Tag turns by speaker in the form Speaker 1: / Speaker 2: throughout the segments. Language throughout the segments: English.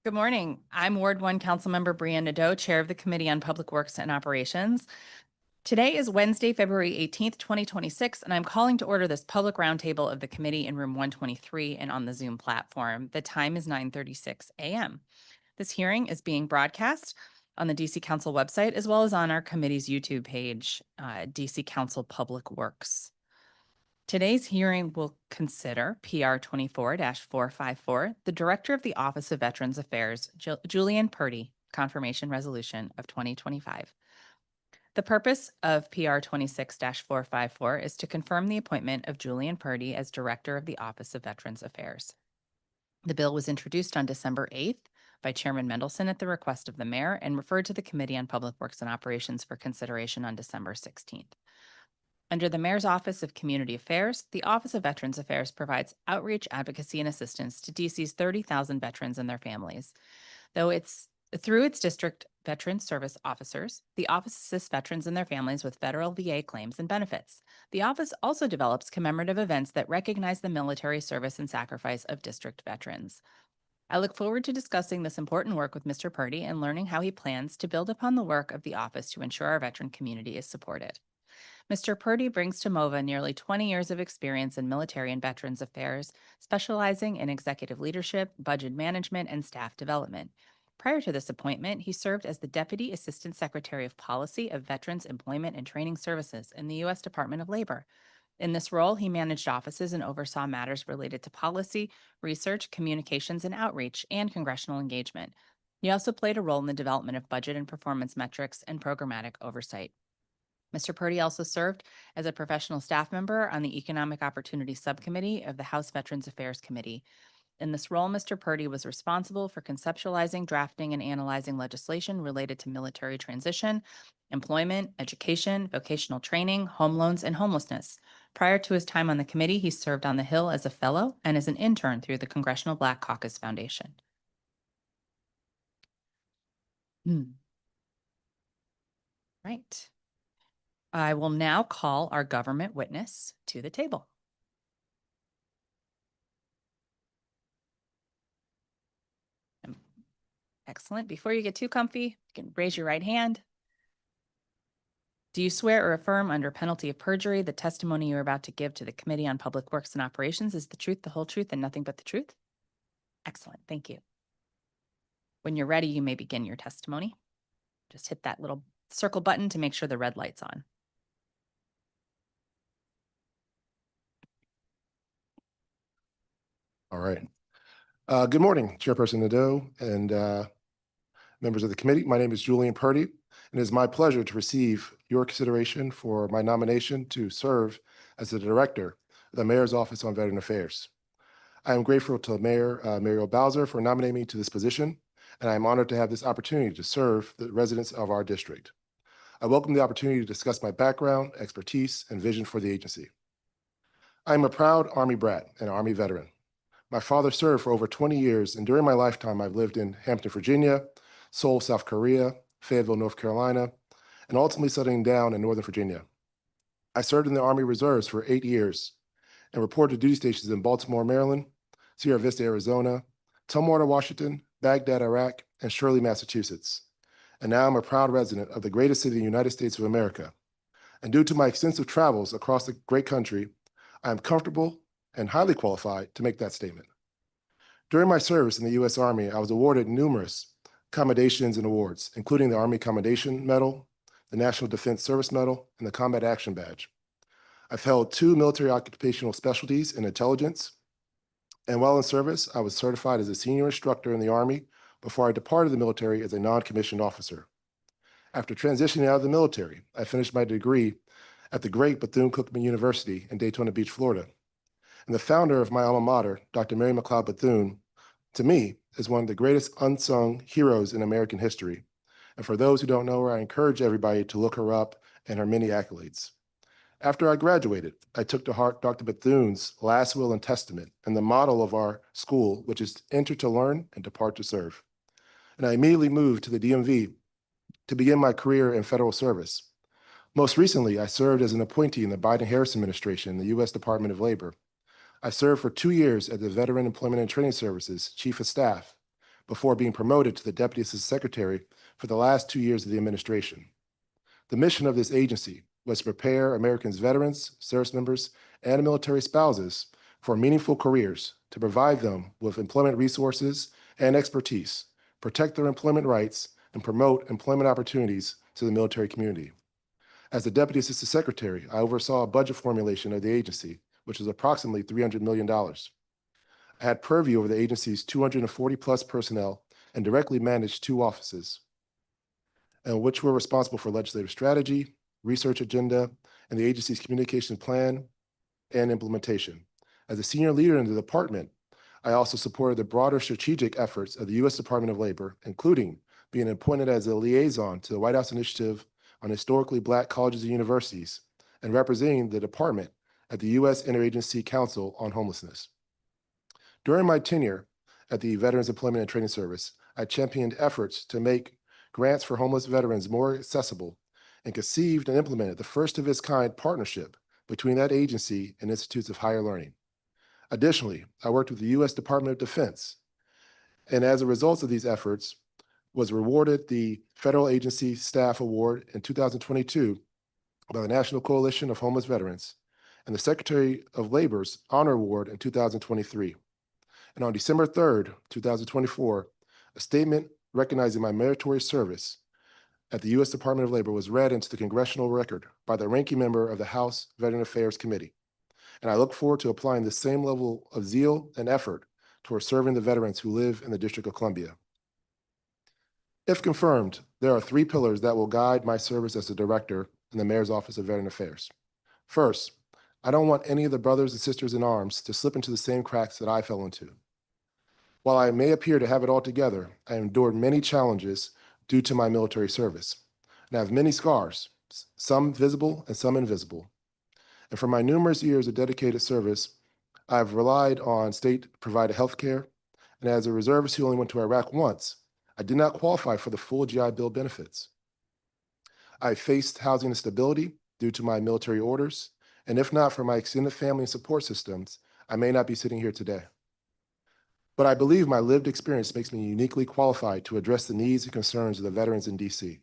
Speaker 1: Good morning. I'm Ward 1 Councilmember Brianne Nadeau, Chair of the Committee on Public Works and Operations. Today is Wednesday, February 18th, 2026, and I'm calling to order this public roundtable of the committee in room 123 and on the Zoom platform. The time is 9:36 a.m. This hearing is being broadcast on the DC Council website as well as on our committee's YouTube page, DC Council Public Works. Today's hearing will consider PR 24-0454, the Director of the Office of Veterans Affairs, Julian Purdy, Confirmation Resolution of 2025. The purpose of PR 26-0454 is to confirm the appointment of Julian Purdy as Director of the Office of Veterans Affairs. The bill was introduced on December 8th by Chairman Mendelson at the request of the Mayor and referred to the Committee on Public Works and Operations for consideration on December 16th. Under the Mayor's Office of Community Affairs, the Office of Veterans Affairs provides outreach, advocacy, and assistance to DC's 30,000 veterans and their families. Through its district veteran service officers, the office assists veterans and their families with federal VA claims and benefits. The office also develops commemorative events that recognize the military service and sacrifice of district veterans. I look forward to discussing this important work with Mr. Purdy and learning how he plans to build upon the work of the office to ensure our veteran community is supported. Mr. Purdy brings to MOVA nearly 20 years of experience in military and veterans affairs, specializing in executive leadership, budget management, and staff development. Prior to this appointment, he served as the Deputy Assistant Secretary of Policy of Veterans Employment and Training Services in the U.S. Department of Labor. In this role, he managed offices and oversaw matters related to policy, research, communications and outreach, and congressional engagement. He also played a role in the development of budget and performance metrics and programmatic oversight. Mr. Purdy also served as a professional staff member on the Economic Opportunity Subcommittee of the House Veterans Affairs Committee. In this role, Mr. Purdy was responsible for conceptualizing, drafting, and analyzing legislation related to military transition, employment, education, vocational training, home loans, and homelessness. Prior to his time on the committee, he served on the Hill as a fellow and as an intern through the Congressional Black Caucus Foundation. Right. I will now call our government witness to the table. Excellent. Before you get too comfy, you can raise your right hand. Do you swear or affirm under penalty of perjury the testimony you're about to give to the Committee on Public Works and Operations is the truth, the whole truth, and nothing but the truth? Excellent. Thank you. When you're ready, you may begin your testimony. Just hit that little circle button to make sure the red light's on.
Speaker 2: All right. Good morning, Chairperson Nadeau and members of the committee. My name is Julian Purdy, and it is my pleasure to receive your consideration for my nomination to serve as the Director of the Mayor's Office on Veteran Affairs. I am grateful to Mayor Muriel Bowser for nominating me to this position, and I am honored to have this opportunity to serve the residents of our district. I welcome the opportunity to discuss my background, expertise, and vision for the agency. I am a proud Army brat and Army veteran. My father served for over 20 years, and during my lifetime, I've lived in Hampton, Virginia, Seoul, South Korea, Fayetteville, North Carolina, and ultimately settling down in Northern Virginia. I served in the Army Reserves for 8 years and reported to duty stations in Baltimore, Maryland, Sierra Vista, Arizona, Tumwater, Washington, Baghdad, Iraq, and Shirley, Massachusetts. And now I'm a proud resident of the greatest city in the United States of America. And due to my extensive travels across the great country, I am comfortable and highly qualified to make that statement. During my service in the U.S. Army, I was awarded numerous commendations and awards, including the Army Commendation Medal, the National Defense Service Medal, and the Combat Action Badge. I've held 2 military occupational specialties in intelligence, and while in service, I was certified as a senior instructor in the Army before I departed the military as a non-commissioned officer. After transitioning out of the military, I finished my degree at the great Bethune-Cookman University in Daytona Beach, Florida. And the founder of my alma mater, Dr. Mary McLeod Bethune, to me, is one of the greatest unsung heroes in American history. And for those who don't know her, I encourage everybody to look her up and her many accolades. After I graduated, I took to heart Dr. Bethune's last will and testament and the motto of our school, which is enter to learn and depart to serve. And I immediately moved to the DMV to begin my career in federal service. Most recently, I served as an appointee in the Biden-Harris administration in the U.S. Department of Labor. I served for 2 years as the Veteran Employment and Training Services Chief of Staff before being promoted to the Deputy Assistant Secretary for the last 2 years of the administration. The mission of this agency was to prepare Americans' veterans, service members, and military spouses for meaningful careers, to provide them with employment resources and expertise, protect their employment rights, and promote employment opportunities to the military community. As the Deputy Assistant Secretary, I oversaw a budget formulation of the agency, which was approximately $300 million. I had purview over the agency's 240-plus personnel and directly managed 2 offices, and which were responsible for legislative strategy, research agenda, and the agency's communication plan and implementation. As a senior leader in the department, I also supported the broader strategic efforts of the U.S. Department of Labor, including being appointed as a liaison to the White House Initiative on Historically Black Colleges and Universities, and representing the department at the U.S. Interagency Council on Homelessness. During my tenure at the Veterans Employment and Training Service, I championed efforts to make grants for homeless veterans more accessible and conceived and implemented the first of its kind partnership between that agency and institutes of higher learning. Additionally, I worked with the U.S. Department of Defense, and as a result of these efforts, was rewarded the Federal Agency Staff Award in 2022 by the National Coalition of Homeless Veterans and the Secretary of Labor's Honor Award in 2023. And on December 3rd, 2024, a statement recognizing my meritorious service at the U.S. Department of Labor was read into the congressional record by the ranking member of the House Veteran Affairs Committee. And I look forward to applying the same level of zeal and effort towards serving the veterans who live in the District of Columbia. If confirmed, there are 3 pillars that will guide my service as the director in the Mayor's Office of Veteran Affairs. First, I don't want any of the brothers and sisters in arms to slip into the same cracks that I fell into. While I may appear to have it all together, I endured many challenges due to my military service, and I have many scars, some visible and some invisible. And for my numerous years of dedicated service, I've relied on state-provided health care, and as a reservist who only went to Iraq once, I did not qualify for the full GI Bill benefits. I faced housing instability due to my military orders, and if not for my extended family and support systems, I may not be sitting here today. But I believe my lived experience makes me uniquely qualified to address the needs and concerns of the veterans in DC.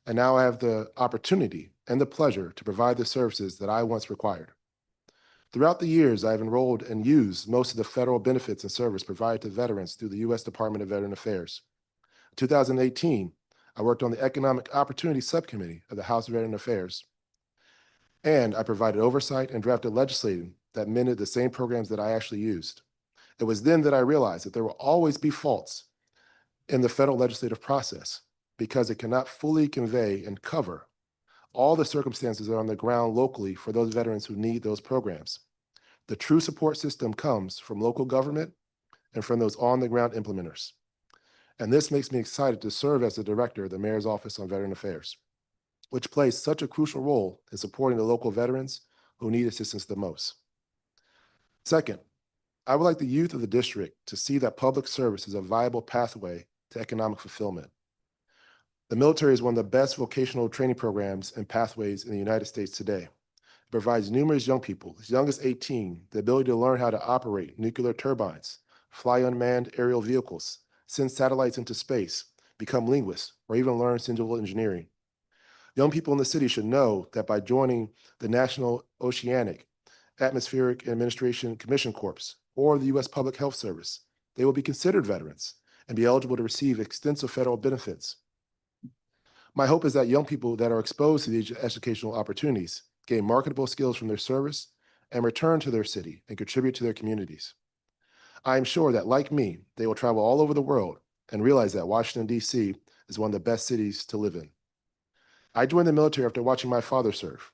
Speaker 2: And now I have the opportunity and the pleasure to provide the services that I once required. Throughout the years, I have enrolled and used most of the federal benefits and service provided to veterans through the U.S. Department of Veteran Affairs. In 2018, I worked on the Economic Opportunity Subcommittee of the House Veteran Affairs, and I provided oversight and drafted legislation that amended the same programs that I actually used. It was then that I realized that there will always be faults in the federal legislative process because it cannot fully convey and cover all the circumstances that are on the ground locally for those veterans who need those programs. The true support system comes from local government and from those on-the-ground implementers. And this makes me excited to serve as the director of the Mayor's Office on Veteran Affairs, which plays such a crucial role in supporting the local veterans who need assistance the most. Second, I would like the youth of the district to see that public service is a viable pathway to economic fulfillment. The military is one of the best vocational training programs and pathways in the United States today. It provides numerous young people, as young as 18, the ability to learn how to operate nuclear turbines, fly unmanned aerial vehicles, send satellites into space, become linguists, or even learn civil engineering. Young people in the city should know that by joining the National Oceanic Atmospheric Administration Commission Corps or the U.S. Public Health Service, they will be considered veterans and be eligible to receive extensive federal benefits. My hope is that young people that are exposed to these educational opportunities gain marketable skills from their service and return to their city and contribute to their communities. I am sure that, like me, they will travel all over the world and realize that Washington, D.C. is one of the best cities to live in. I joined the military after watching my father serve.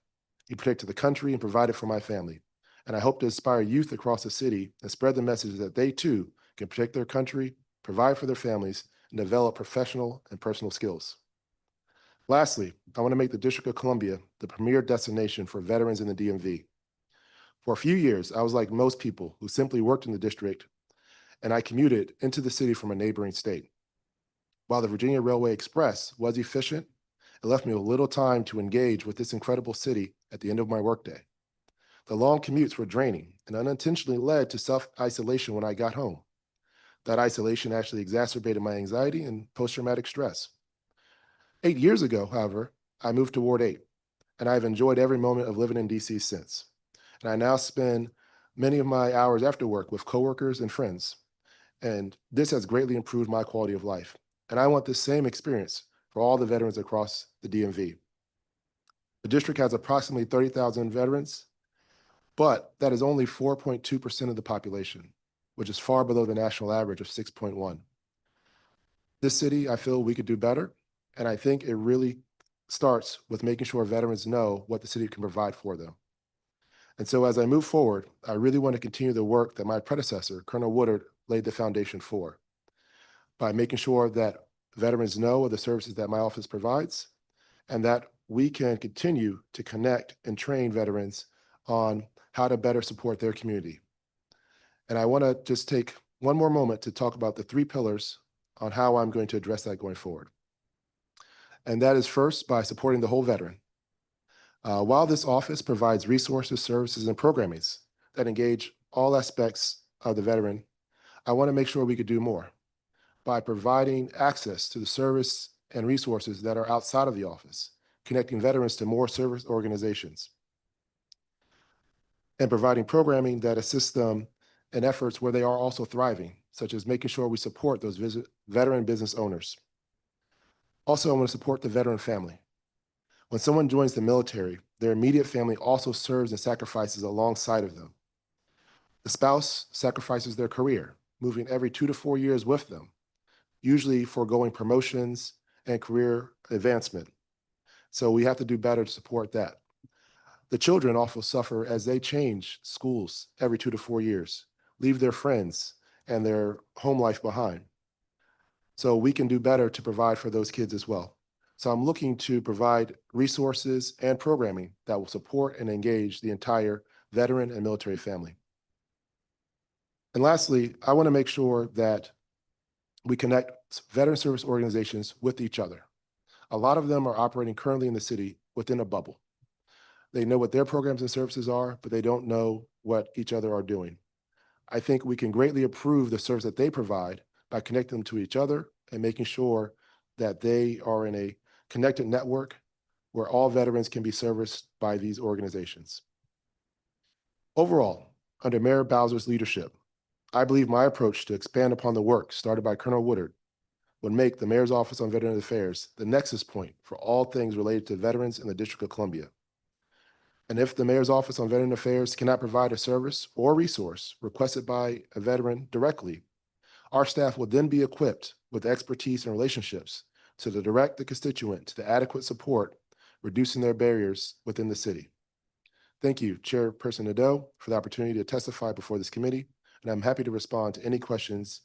Speaker 2: He protected the country and provided for my family, and I hope to inspire youth across the city and spread the message that they too can protect their country, provide for their families, and develop professional and personal skills. Lastly, I want to make the District of Columbia the premier destination for veterans in the DMV. For a few years, I was like most people who simply worked in the district, and I commuted into the city from a neighboring state. While the Virginia Railway Express was efficient, it left me with little time to engage with this incredible city at the end of my workday. The long commutes were draining and unintentionally led to self-isolation when I got home. That isolation actually exacerbated my anxiety and post-traumatic stress. 8 years ago, however, I moved to Ward 8, and I've enjoyed every moment of living in DC since. And I now spend many of my hours after work with coworkers and friends, and this has greatly improved my quality of life. And I want the same experience for all the veterans across the DMV. The district has approximately 30,000 veterans, but that is only 4.2% of the population, which is far below the national average of 6.1. This city, I feel we could do better, and I think it really starts with making sure veterans know what the city can provide for them. And so as I move forward, I really want to continue the work that my predecessor, Colonel Woodard, laid the foundation for by making sure that veterans know of the services that my office provides and that we can continue to connect and train veterans on how to better support their community. And I want to just take one more moment to talk about the 3 pillars on how I'm going to address that going forward. And that is first by supporting the whole veteran. While this office provides resources, services, and programmings that engage all aspects of the veteran, I want to make sure we could do more by providing access to the service and resources that are outside of the office, connecting veterans to more service organizations, and providing programming that assists them in efforts where they are also thriving, such as making sure we support those veteran business owners. Also, I want to support the veteran family. When someone joins the military, their immediate family also serves and sacrifices alongside of them. The spouse sacrifices their career, moving every 2 to 4 years with them, usually foregoing promotions and career advancement. So we have to do better to support that. The children also suffer as they change schools every 2 to 4 years, leave their friends and their home life behind. So we can do better to provide for those kids as well. So I'm looking to provide resources and programming that will support and engage the entire veteran and military family. And lastly, I want to make sure that we connect veteran service organizations with each other. A lot of them are operating currently in the city within a bubble. They know what their programs and services are, but they don't know what each other are doing. I think we can greatly improve the service that they provide by connecting them to each other and making sure that they are in a connected network where all veterans can be serviced by these organizations. Overall, under Mayor Bowser's leadership, I believe my approach to expand upon the work started by Colonel Woodard would make the Mayor's Office on Veteran Affairs the nexus point for all things related to veterans in the District of Columbia. And if the Mayor's Office on Veteran Affairs cannot provide a service or resource requested by a veteran directly, our staff will then be equipped with expertise and relationships to direct the constituent to the adequate support, reducing their barriers within the city. Thank you, Chairperson Nadeau, for the opportunity to testify before this committee, and I'm happy to respond to any questions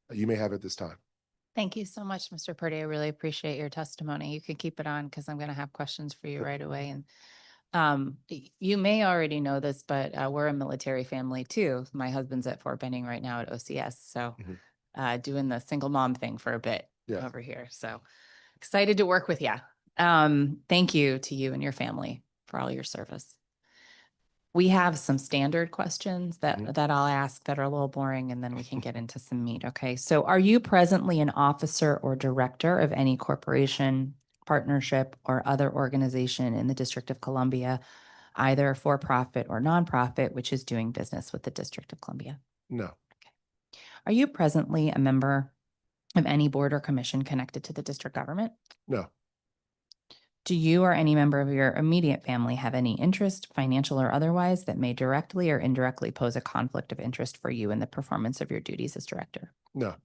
Speaker 2: that you may have at this time.
Speaker 1: Thank you so much, Mr. Purdy. I really appreciate your testimony. You can keep it on because I'm going to have questions for you right away. And you may already know this, but we're a military family too. My husband's at Fort Benning right now at OCS. So doing the single mom thing for a bit over here. So excited to work with you. Thank you to you and your family for all your service. We have some standard questions that I'll ask that are a little boring, and then we can get into some meat. Okay. So are you presently an officer or director of any corporation, partnership, or other organization in the District of Columbia, either for profit or nonprofit, which is doing business with the District of Columbia?
Speaker 2: No.
Speaker 1: Okay. Are you presently a member of any board or commission connected to the district government?
Speaker 2: No.
Speaker 1: Do you or any member of your immediate family have any interest, financial or otherwise, that may directly or indirectly pose a conflict of interest for you in the performance of your duties as director?
Speaker 2: No.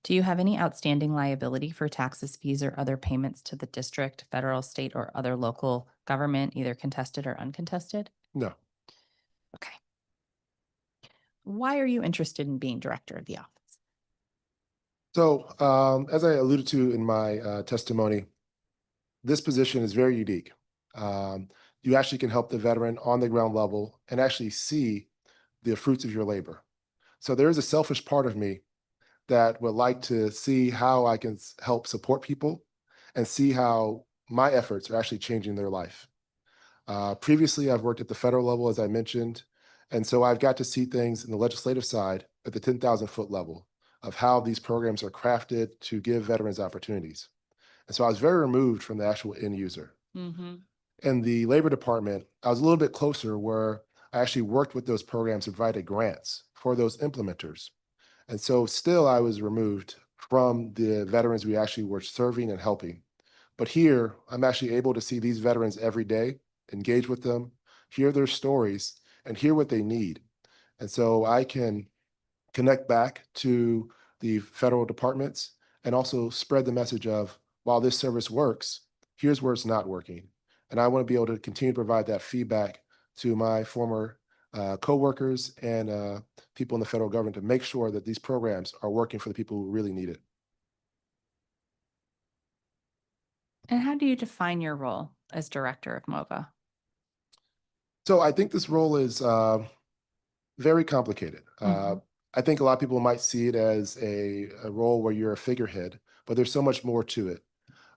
Speaker 1: Do you have any outstanding liability for taxes, fees, or other payments to the district, federal, state, or other local government, either contested or uncontested?
Speaker 2: No.
Speaker 1: Okay. Why are you interested in being director of the office?
Speaker 2: So as I alluded to in my testimony, this position is very unique. You actually can help the veteran on the ground level and actually see the fruits of your labor. So there is a selfish part of me that would like to see how I can help support people and see how my efforts are actually changing their life. Previously, I've worked at the federal level, as I mentioned, and so I've got to see things in the legislative side at the 10,000-foot level of how these programs are crafted to give veterans opportunities. And so I was very removed from the actual end user.
Speaker 1: Mm-hmm.
Speaker 2: In the Labor Department, I was a little bit closer where I actually worked with those programs and provided grants for those implementers. And so still I was removed from the veterans we actually were serving and helping. But here, I'm actually able to see these veterans every day, engage with them, hear their stories, and hear what they need. And so I can connect back to the federal departments and also spread the message of, while this service works, here's where it's not working. And I want to be able to continue to provide that feedback to my former coworkers and people in the federal government to make sure that these programs are working for the people who really need it.
Speaker 1: And how do you define your role as director of MOVA?
Speaker 2: So I think this role is very complicated.
Speaker 1: Mhm.
Speaker 2: I think a lot of people might see it as a role where you're a figurehead, but there's so much more to it.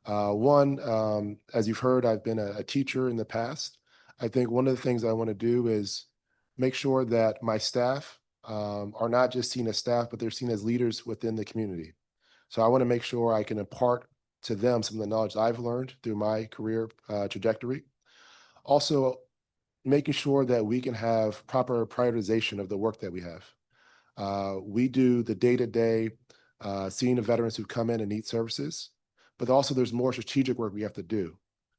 Speaker 2: One, as you've heard, I've been a teacher in the past. I think one of the things I want to do is make sure that my staff are not just seen as staff, but they're seen as leaders within the community. So I want to make sure I can impart to them some of the knowledge I've learned through my career trajectory. Also, making sure that we can have proper prioritization of the work that we have. We do the day-to-day seeing the veterans who come in and need services, but also there's more strategic work we have to do.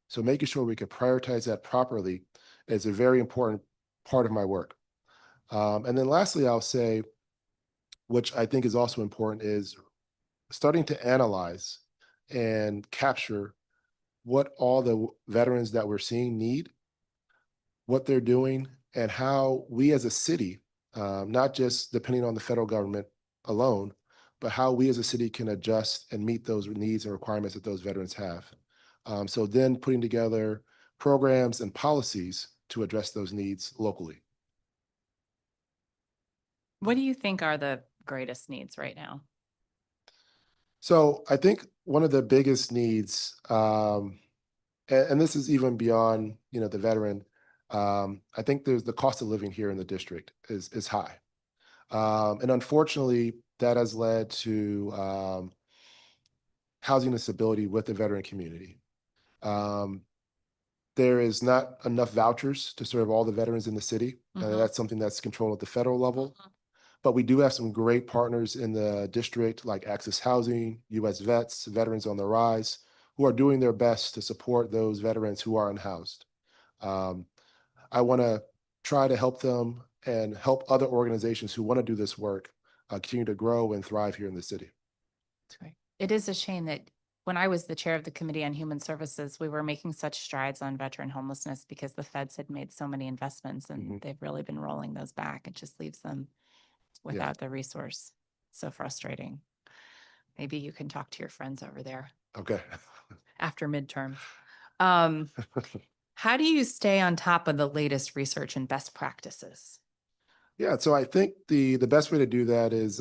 Speaker 2: So making sure we can prioritize that properly is a very important part of my work. And then lastly, I'll say, which I think is also important, is starting to analyze and capture what all the veterans that we're seeing need, what they're doing, and how we as a city, not just depending on the federal government alone, but how we as a city can adjust and meet those needs and requirements that those veterans have. So then putting together programs and policies to address those needs locally.
Speaker 1: What do you think are the greatest needs right now?
Speaker 2: So I think one of the biggest needs, and this is even beyond, the veteran, I think there's the cost of living here in the district is high. And unfortunately, that has led to housing instability with the veteran community. Um, there is not enough vouchers to serve all the veterans in the city.
Speaker 1: Mhm.
Speaker 2: That's something that's controlled at the federal level. But we do have some great partners in the district like Access Housing, US Vets, Veterans on the Rise, who are doing their best to support those veterans who are unhoused. Um, I want to try to help them and help other organizations who want to do this work continue to grow and thrive here in the city.
Speaker 1: That's great. It is a shame that when I was the chair of the Committee on Human Services, we were making such strides on veteran homelessness because the feds had made so many investments and
Speaker 2: Mhm.
Speaker 1: they've really been rolling those back. It just leaves them
Speaker 2: Yeah.
Speaker 1: without the resource. So frustrating. Maybe you can talk to your friends over there
Speaker 2: Okay.
Speaker 1: after midterms. Um, how do you stay on top of the latest research and best practices?
Speaker 2: Yeah. So I think the best way to do that is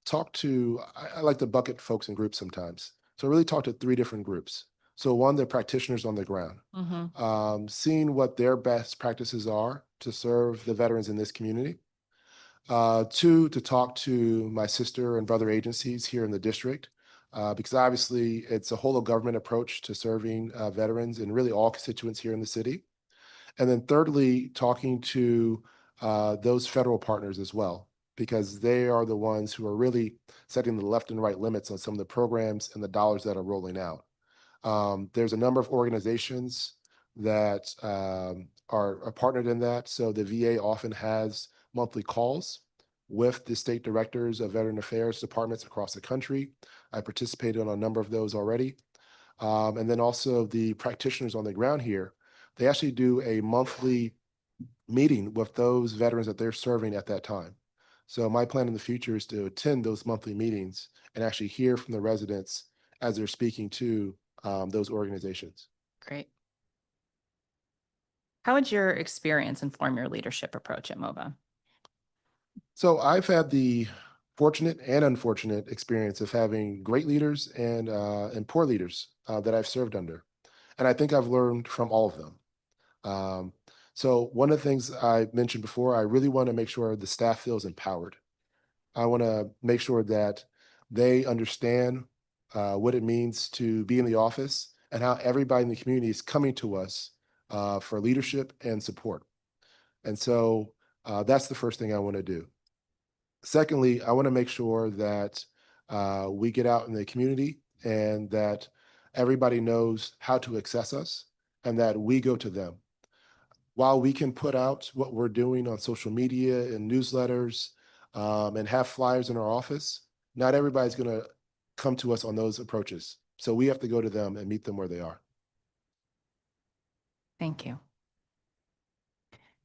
Speaker 2: talk to. I like to bucket folks in groups sometimes. So really talk to three different groups. So one, the practitioners on the ground,
Speaker 1: Mm-hmm.
Speaker 2: seeing what their best practices are to serve the veterans in this community. Two, to talk to my sister and brother agencies here in the district, because obviously it's a whole of government approach to serving veterans and really all constituents here in the city. And then thirdly, talking to those federal partners as well, because they are the ones who are really setting the left and right limits on some of the programs and the dollars that are rolling out. There's a number of organizations that are partnered in that. So the VA often has monthly calls with the state directors of veteran affairs departments across the country. I participated on a number of those already. And then also the practitioners on the ground here, they actually do a monthly meeting with those veterans that they're serving at that time. So my plan in the future is to attend those monthly meetings and actually hear from the residents as they're speaking to those organizations.
Speaker 1: Great. How would your experience inform your leadership approach at MOVA?
Speaker 2: So I've had the fortunate and unfortunate experience of having great leaders and poor leaders that I've served under, and I think I've learned from all of them. Um, so one of the things I mentioned before, I really want to make sure the staff feels empowered. I want to make sure that they understand what it means to be in the office and how everybody in the community is coming to us for leadership and support. And so that's the first thing I want to do. Secondly, I want to make sure that we get out in the community and that everybody knows how to access us and that we go to them. While we can put out what we're doing on social media and newsletters and have flyers in our office, not everybody's going to come to us on those approaches. So we have to go to them and meet them where they are.
Speaker 1: Thank you.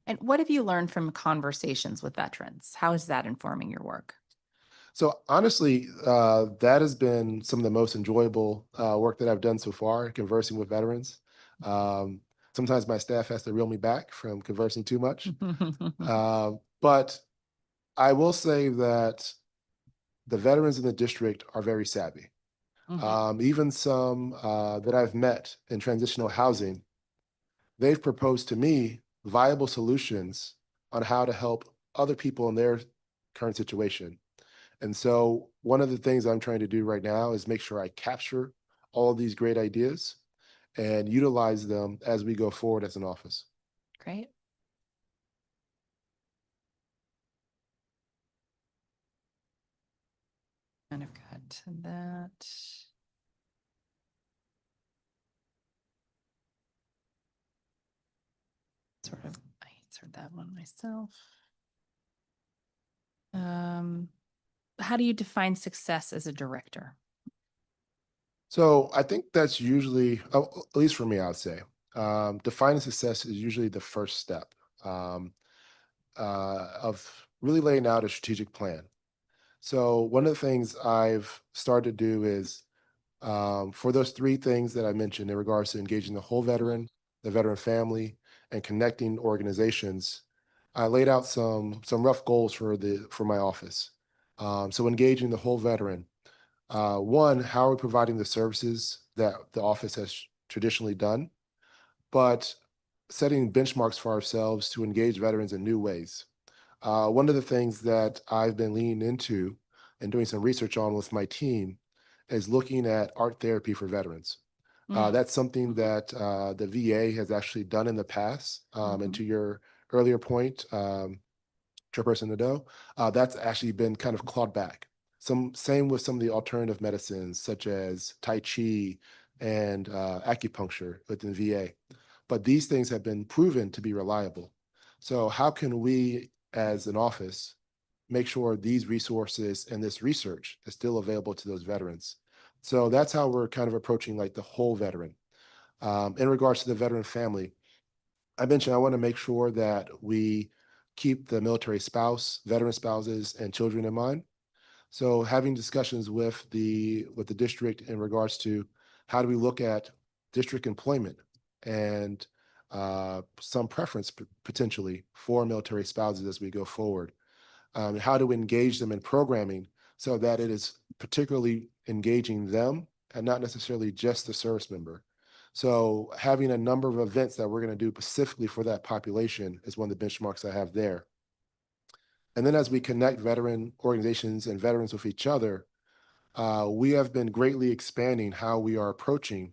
Speaker 1: And what have you learned from conversations with veterans? How is that informing your work?
Speaker 2: So honestly, that has been some of the most enjoyable work that I've done so far, conversing with veterans. Um, Sometimes my staff has to reel me back from conversing too much. But I will say that the veterans in the district are very savvy. Even some that I've met in transitional housing, they've proposed to me viable solutions on how to help other people in their current situation. And so one of the things I'm trying to do right now is make sure I capture all of these great ideas and utilize them as we go forward as an office.
Speaker 1: Great. Kind of got to that. Sort of, I answered that one myself. How do you define success as a director?
Speaker 2: So I think that's usually, at least for me, I would say, defining success is usually the first step um, of really laying out a strategic plan. So one of the things I've started to do is for those three things that I mentioned in regards to engaging the veteran family, and connecting organizations, I laid out some rough goals for my office. So engaging the whole veteran. One, how are we providing the services that the office has traditionally done, but setting benchmarks for ourselves to engage veterans in new ways. One of the things that I've been leaning into and doing some research on with my team is looking at art therapy for veterans. That's something that the VA has actually done in the past. And to your earlier point, Chairperson Nadeau, that's actually been kind of clawed back. Same with some of the alternative medicines such as Tai Chi and acupuncture within VA. But these things have been proven to be reliable. So how can we as an office make sure these resources and this research is still available to those veterans? So that's how we're kind of approaching like the whole veteran. In regards to the veteran family, I mentioned I want to make sure that we keep the military spouse, veteran spouses, and children in mind. So having discussions with the district in regards to how do we look at district employment and some preference potentially for military spouses as we go forward. How to engage them in programming so that it is particularly engaging them and not necessarily just the service member. So having a number of events that we're going to do specifically for that population is one of the benchmarks I have there. And then as we connect veteran organizations and veterans with each other, we have been greatly expanding how we are approaching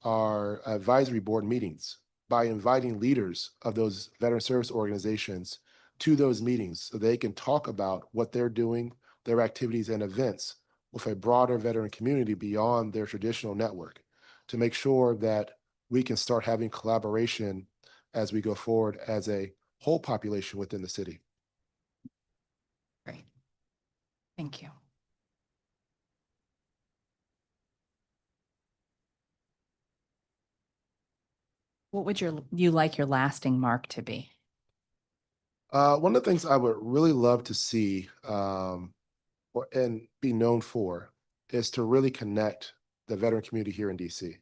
Speaker 2: our advisory board meetings by inviting leaders of those veteran service organizations to those meetings so they can talk about what they're doing, their activities and events with a broader veteran community beyond their traditional network to make sure that we can start having collaboration as we go forward as a whole population within the city.
Speaker 1: Great. Thank you. What would you like your lasting mark to be?
Speaker 2: One of the things I would really love to see and be known for is to really connect the veteran community here in DC.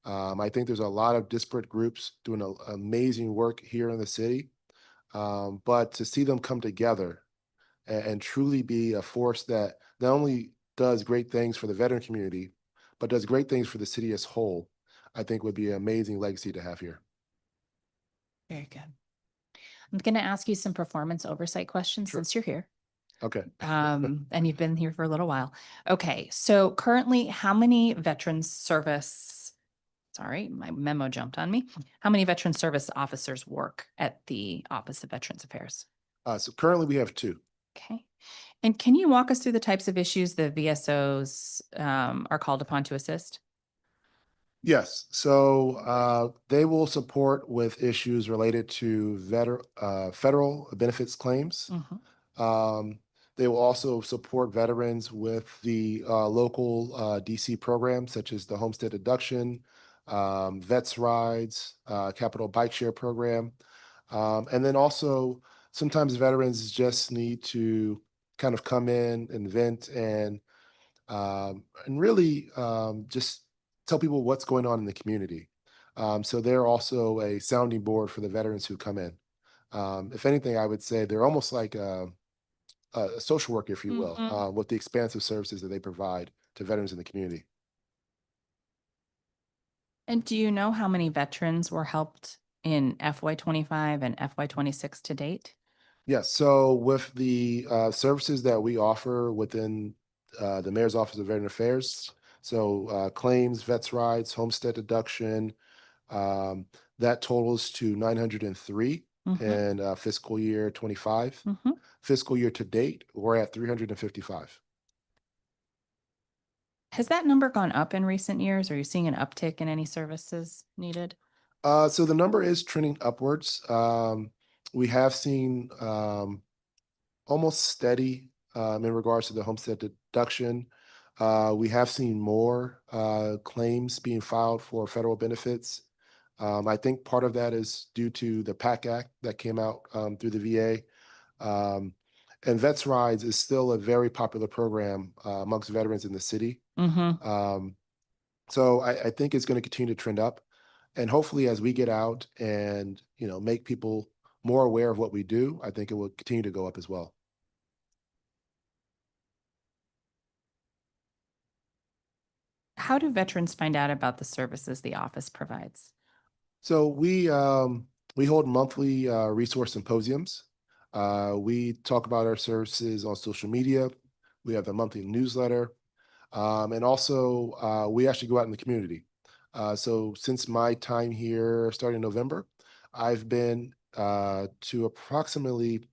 Speaker 2: I think there's a lot of disparate groups doing amazing work here in the city, but to see them come together and truly be a force that not only does great things for the veteran community, but does great things for the city as whole, I think would be an amazing legacy to have here.
Speaker 1: Very good. I'm going to ask you some performance oversight questions
Speaker 2: Sure.
Speaker 1: since you're here.
Speaker 2: Okay.
Speaker 1: And you've been here for a little while. Okay, so currently, how many veterans service, sorry, my memo jumped on me. How many veteran service officers work at the Office of Veterans Affairs?
Speaker 2: So currently we have two.
Speaker 1: Okay. And can you walk us through the types of issues the VSOs are called upon to assist?
Speaker 2: Yes, so they will support with issues related to federal benefits claims.
Speaker 1: Mhm.
Speaker 2: Um, they will also support veterans with the local DC programs such as the homestead deduction, vets rides, capital bike share program. And then also sometimes veterans just need to kind of come in and vent and really just tell people what's going on in the community. So they're also a sounding board for the veterans who come in. If anything, I would say they're almost like a social worker, if you will,
Speaker 1: Mhm.
Speaker 2: with the expansive services that they provide to veterans in the community.
Speaker 1: And do you know how many veterans were helped in FY25 and FY26 to date?
Speaker 2: Yes, so with the services that we offer within the Mayor's Office of Veteran Affairs, so claims, vets rides, homestead deduction, um, that totals to 903
Speaker 1: Mhm.
Speaker 2: in fiscal year 25.
Speaker 1: Mhm.
Speaker 2: Fiscal year to date, we're at 355.
Speaker 1: Has that number gone up in recent years? Are you seeing an uptick in any services needed?
Speaker 2: So the number is trending upwards. We have seen almost steady in regards to the homestead deduction. We have seen more claims being filed for federal benefits. I think part of that is due to the PAC Act that came out through the VA. Um, and Vets Rides is still a very popular program amongst veterans in the city.
Speaker 1: Mhm.
Speaker 2: Um, so I think it's going to continue to trend up. And hopefully, as we get out and make people more aware of what we do, I think it will continue to go up as well.
Speaker 1: How do veterans find out about the services the office provides?
Speaker 2: So we hold monthly resource symposiums. We talk about our services on social media. We have the monthly newsletter, and also we actually go out in the community. So since my time here, starting in November, I've been to approximately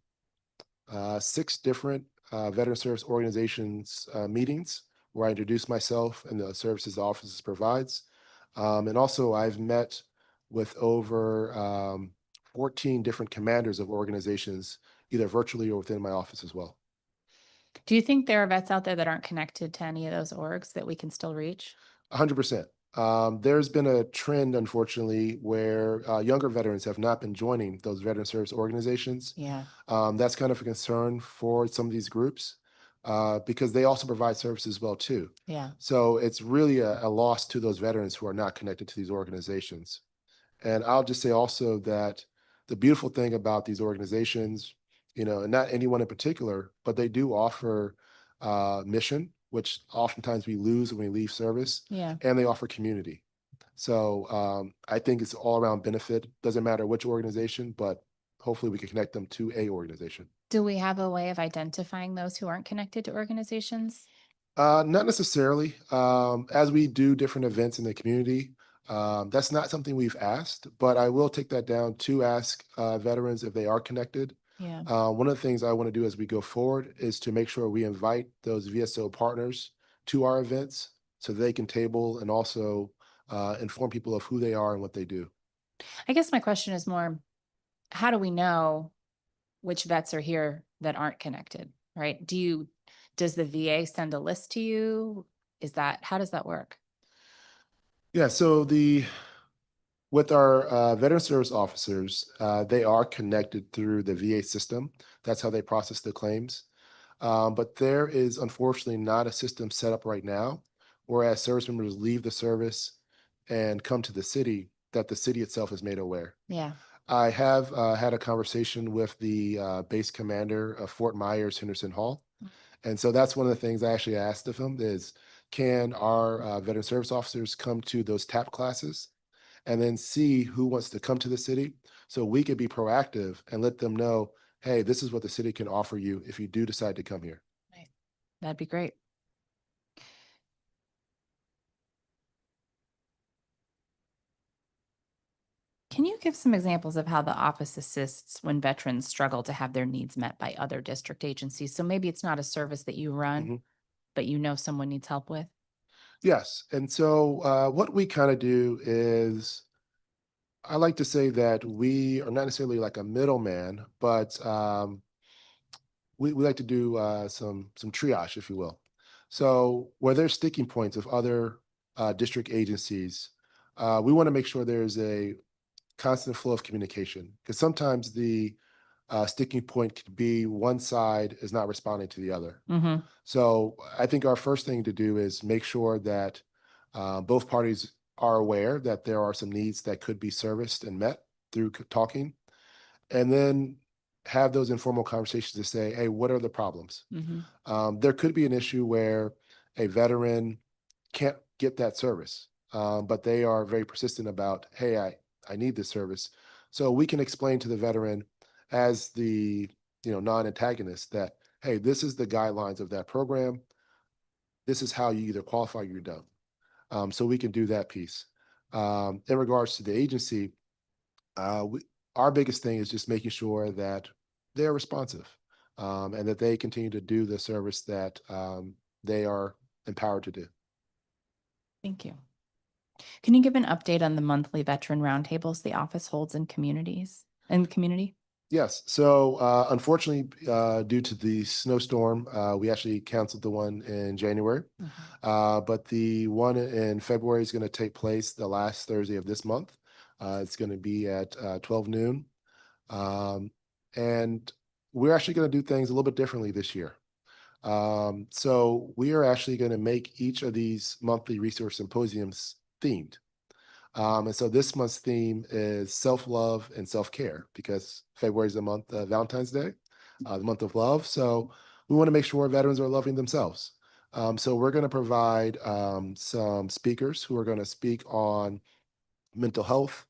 Speaker 2: 6 different veteran service organizations meetings where I introduce myself and the services the office provides. And also, I've met with over 14 different commanders of organizations, either virtually or within my office as well.
Speaker 1: Do you think there are vets out there that aren't connected to any of those orgs that we can still reach?
Speaker 2: 100%. There's been a trend, unfortunately, where younger veterans have not been joining those veteran service organizations.
Speaker 1: Yeah.
Speaker 2: That's kind of a concern for some of these groups because they also provide services as well too.
Speaker 1: Yeah.
Speaker 2: So it's really a loss to those veterans who are not connected to these organizations. And I'll just say also that the beautiful thing about these organizations, and not anyone in particular, but they do offer mission, which oftentimes we lose when we leave service,
Speaker 1: Yeah.
Speaker 2: and they offer community. So I think it's all around benefit. Doesn't matter which organization, but hopefully we can connect them to a organization.
Speaker 1: Do we have a way of identifying those who aren't connected to organizations?
Speaker 2: Not necessarily. As we do different events in the community, that's not something we've asked, but I will take that down to ask veterans if they are connected.
Speaker 1: Yeah.
Speaker 2: One of the things I want to do as we go forward is to make sure we invite those VSO partners to our events so they can table and also inform people of who they are and what they do.
Speaker 1: I guess my question is more, how do we know which vets are here that aren't connected, right? Does the VA send a list to you? How does that work?
Speaker 2: Yeah, so with our veteran service officers, they are connected through the VA system. That's how they process the claims. But there is unfortunately not a system set up right now, whereas service members leave the service and come to the city, that the city itself is made aware.
Speaker 1: Yeah.
Speaker 2: I have had a conversation with the base commander of Fort Myers, Henderson Hall. And so that's one of the things I actually asked of him is, can our veteran service officers come to those TAP classes and then see who wants to come to the city so we could be proactive and let them know, hey, this is what the city can offer you if you do decide to come here.
Speaker 1: Nice. That'd be great. Can you give some examples of how the office assists when veterans struggle to have their needs met by other district agencies? So maybe it's not a service that you run,
Speaker 2: Mhm.
Speaker 1: but you know someone needs help with?
Speaker 2: Yes. And so what we kind of do is I like to say that we are not necessarily like a middleman, but we like to do some triage, if you will. So where there's sticking points of other district agencies, we want to make sure there's a constant flow of communication because sometimes the sticking point could be one side is not responding to the other.
Speaker 1: Mm-hmm.
Speaker 2: So I think our first thing to do is make sure that both parties are aware that there are some needs that could be serviced and met through talking, and then have those informal conversations to say, hey, what are the problems?
Speaker 1: Mm-hmm.
Speaker 2: There could be an issue where a veteran can't get that service, but they are very persistent about, hey, I need this service. So we can explain to the veteran as the non-antagonist that, hey, this is the guidelines of that program. This is how you either qualify or you don't. So we can do that piece. In regards to the agency, we, our biggest thing is just making sure that they're responsive and that they continue to do the service that they are empowered to do.
Speaker 1: Thank you. Can you give an update on the monthly veteran roundtables the office holds in the community?
Speaker 2: Yes. So unfortunately, due to the snowstorm, we actually canceled the one in January. But the one in February is going to take place the last Thursday of this month. It's going to be at 12 noon. Um, and we're actually going to do things a little bit differently this year. So we are actually going to make each of these monthly resource symposiums themed. And so this month's theme is self-love and self-care because February is the month of Valentine's Day, the month of love. So we want to make sure veterans are loving themselves. So we're going to provide some speakers who are going to speak on mental health,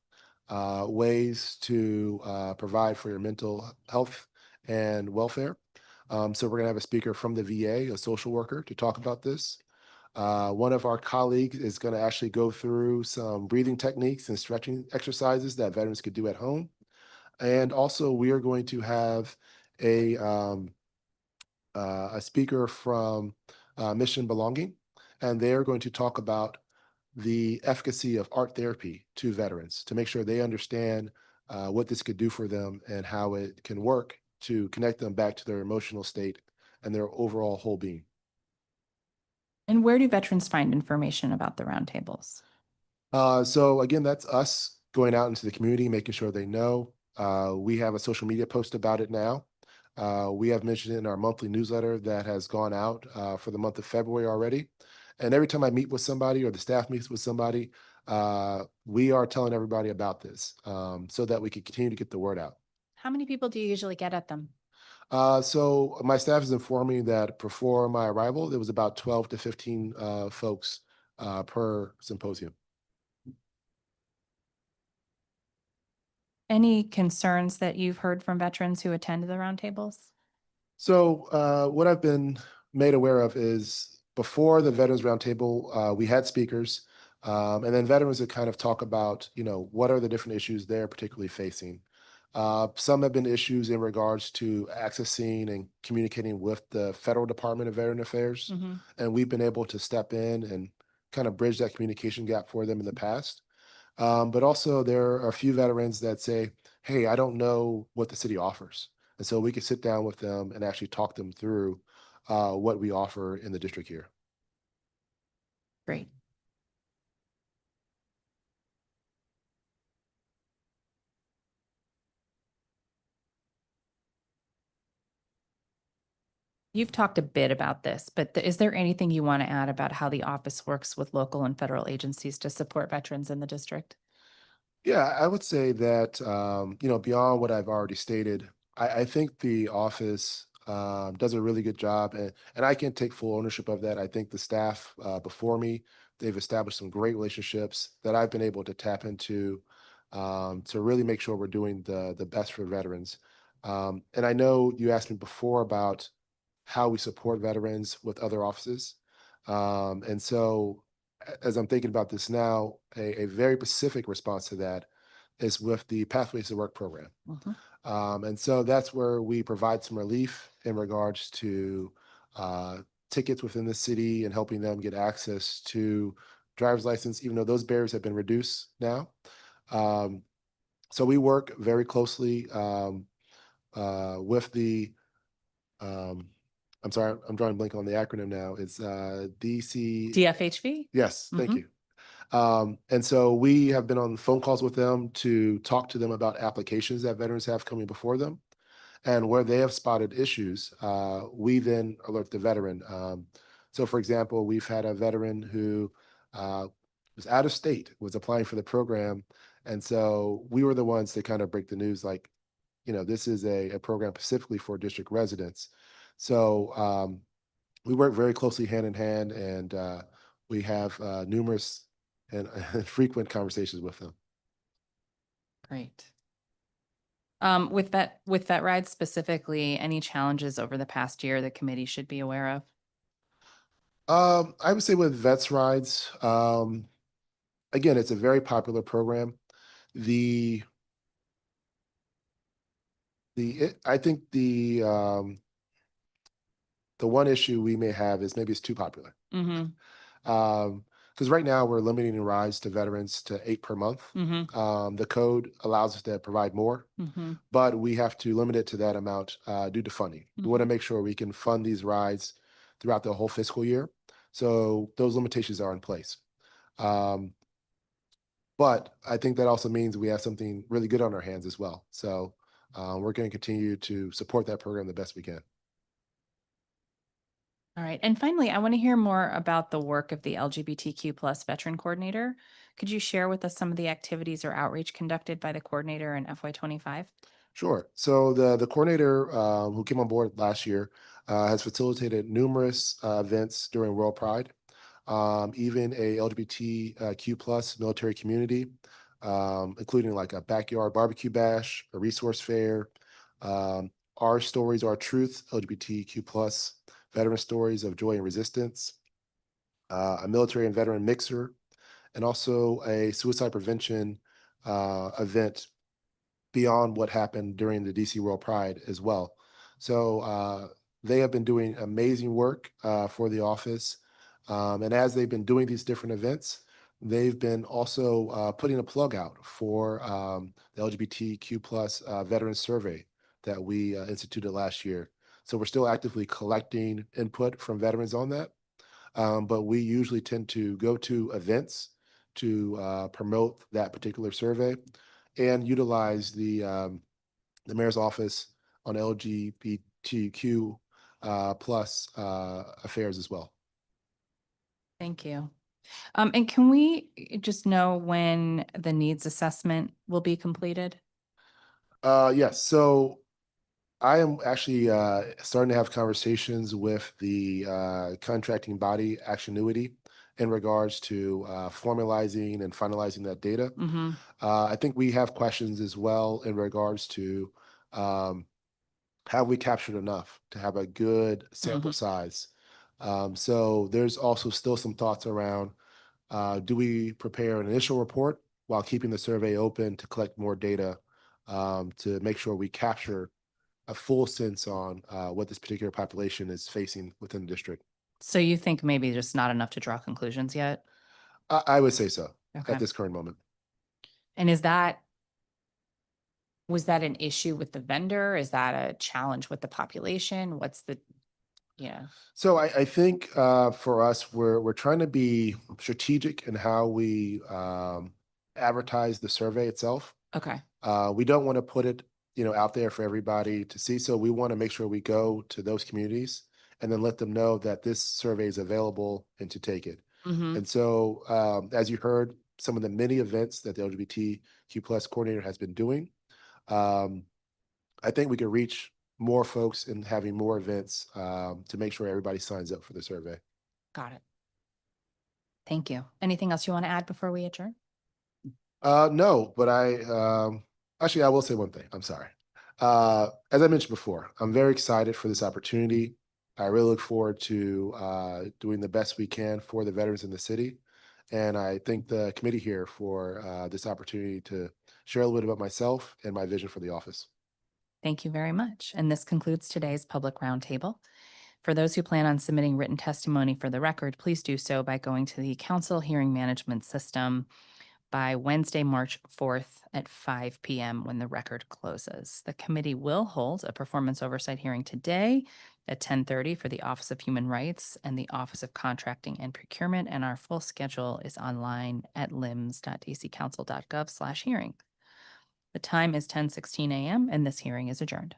Speaker 2: ways to provide for your mental health and welfare. So we're going to have a speaker from the VA, a social worker, to talk about this. One of our colleagues is going to actually go through some breathing techniques and stretching exercises that veterans could do at home. And also, we are going to have a, um, a speaker from Mission Belonging, and they're going to talk about the efficacy of art therapy to veterans to make sure they understand what this could do for them and how it can work to connect them back to their emotional state and their overall whole being.
Speaker 1: And where do veterans find information about the roundtables?
Speaker 2: So again, that's us going out into the community, making sure they know. We have a social media post about it now. We have mentioned it in our monthly newsletter that has gone out for the month of February already. And every time I meet with somebody or the staff meets with somebody, we are telling everybody about this so that we can continue to get the word out.
Speaker 1: How many people do you usually get at them?
Speaker 2: So my staff is informing me that before my arrival, there was about 12 to 15 folks per symposium.
Speaker 1: Any concerns that you've heard from veterans who attend the roundtables?
Speaker 2: So what I've been made aware of is before the Veterans Roundtable, we had speakers, and then veterans would kind of talk about, what are the different issues they're particularly facing. Some have been issues in regards to accessing and communicating with the Federal Department of Veteran Affairs, and we've been able to step in and kind of bridge that communication gap for them in the past. But also, there are a few veterans that say, hey, I don't know what the city offers. And so we could sit down with them and actually talk them through what we offer in the district here.
Speaker 1: Great. You've talked a bit about this, but is there anything you want to add about how the office works with local and federal agencies to support veterans in the district?
Speaker 2: Yeah, I would say that, beyond what I've already stated, I think the office does a really good job, and I can take full ownership of that. I think the staff before me, they've established some great relationships that I've been able to tap into to really make sure we're doing the best for veterans. And I know you asked me before about how we support veterans with other offices. And so as I'm thinking about this now, a very specific response to that is with the Pathways to Work program.
Speaker 1: Mhm.
Speaker 2: And so that's where we provide some relief in regards to uh, tickets within the city and helping them get access to driver's license, even though those barriers have been reduced now. Um, so we work very closely with the, um, I'm sorry, I'm drawing a blank on the acronym now. It's DC.
Speaker 1: DFHV?
Speaker 2: Yes, thank
Speaker 1: Mhm.
Speaker 2: you. And so we have been on phone calls with them to talk to them about applications that veterans have coming before them. And where they have spotted issues, we then alert the veteran. So, for example, we've had a veteran who was out of state, was applying for the program. And so we were the ones to kind of break the news like, this is a program specifically for district residents. So we work very closely hand in hand, and we have numerous and frequent conversations with them.
Speaker 1: Great. With that ride specifically, any challenges over the past year the committee should be aware of?
Speaker 2: I would say with Vets Rides, again, it's a very popular program. The I think the one issue we may have is maybe it's too popular.
Speaker 1: Mhm.
Speaker 2: Because right now we're limiting the rides to veterans to 8 per month.
Speaker 1: Mhm.
Speaker 2: The code allows us to provide more,
Speaker 1: Mhm.
Speaker 2: but we have to limit it to that amount due to funding. We want to
Speaker 1: Mhm.
Speaker 2: make sure we can fund these rides throughout the whole fiscal year. So those limitations are in place. Um, but I think that also means we have something really good on our hands as well. So we're going to continue to support that program the best we can.
Speaker 1: All right. And finally, I want to hear more about the work of the LGBTQ plus veteran coordinator. Could you share with us some of the activities or outreach conducted by the coordinator in FY25?
Speaker 2: Sure. So the coordinator who came on board last year has facilitated numerous events during World Pride, even a LGBTQ plus military community, including like a backyard barbecue bash, a resource fair, our stories, our truth, LGBTQ plus veteran stories of joy and resistance, a military and veteran mixer, and also a suicide prevention event beyond what happened during the DC World Pride as well. So they have been doing amazing work for the office. And as they've been doing these different events, they've been also putting a plug out for the LGBTQ plus veteran survey that we instituted last year. So we're still actively collecting input from veterans on that. But we usually tend to go to events to promote that particular survey and utilize the mayor's office on LGBTQ plus affairs as well.
Speaker 1: Thank you. And can we just know when the needs assessment will be completed?
Speaker 2: Yes, so I am actually starting to have conversations with the contracting body Actionuity in regards to formalizing and finalizing that data.
Speaker 1: Mm-hmm.
Speaker 2: I think we have questions as well in regards to um, have we captured enough to have a good
Speaker 1: Mm-hmm.
Speaker 2: sample size? So there's also still some thoughts around do we prepare an initial report while keeping the survey open to collect more data to make sure we capture a full sense on what this particular population is facing within the district?
Speaker 1: So you think maybe just not enough to draw conclusions yet?
Speaker 2: I would say so at
Speaker 1: Okay.
Speaker 2: this current moment.
Speaker 1: And was that an issue with the vendor? Is that a challenge with the population? Yeah.
Speaker 2: So I think for us, we're trying to be strategic in how we advertise the survey itself.
Speaker 1: Okay.
Speaker 2: We don't want to put it, out there for everybody to see. So we want to make sure we go to those communities and then let them know that this survey is available and to take it.
Speaker 1: Mm-hmm.
Speaker 2: And so, as you heard, some of the many events that the LGBTQ plus coordinator has been doing, um, I think we can reach more folks in having more events to make sure everybody signs up for the survey.
Speaker 1: Got it. Thank you. Anything else you want to add before we adjourn?
Speaker 2: No, but I actually I will say one thing. I'm sorry. As I mentioned before, I'm very excited for this opportunity. I really look forward to doing the best we can for the veterans in the city. And I thank the committee here for this opportunity to share a little bit about myself and my vision for the office.
Speaker 1: Thank you very much. And this concludes today's public roundtable. For those who plan on submitting written testimony for the record, please do so by going to the council hearing management system by Wednesday, March 4th at 5 p.m. when the record closes. The committee will hold a performance oversight hearing today at 10:30 for the Office of Human Rights and the Office of Contracting and Procurement, and our full schedule is online at lims.dccouncil.gov/hearing. The time is 10:16 a.m. and this hearing is adjourned.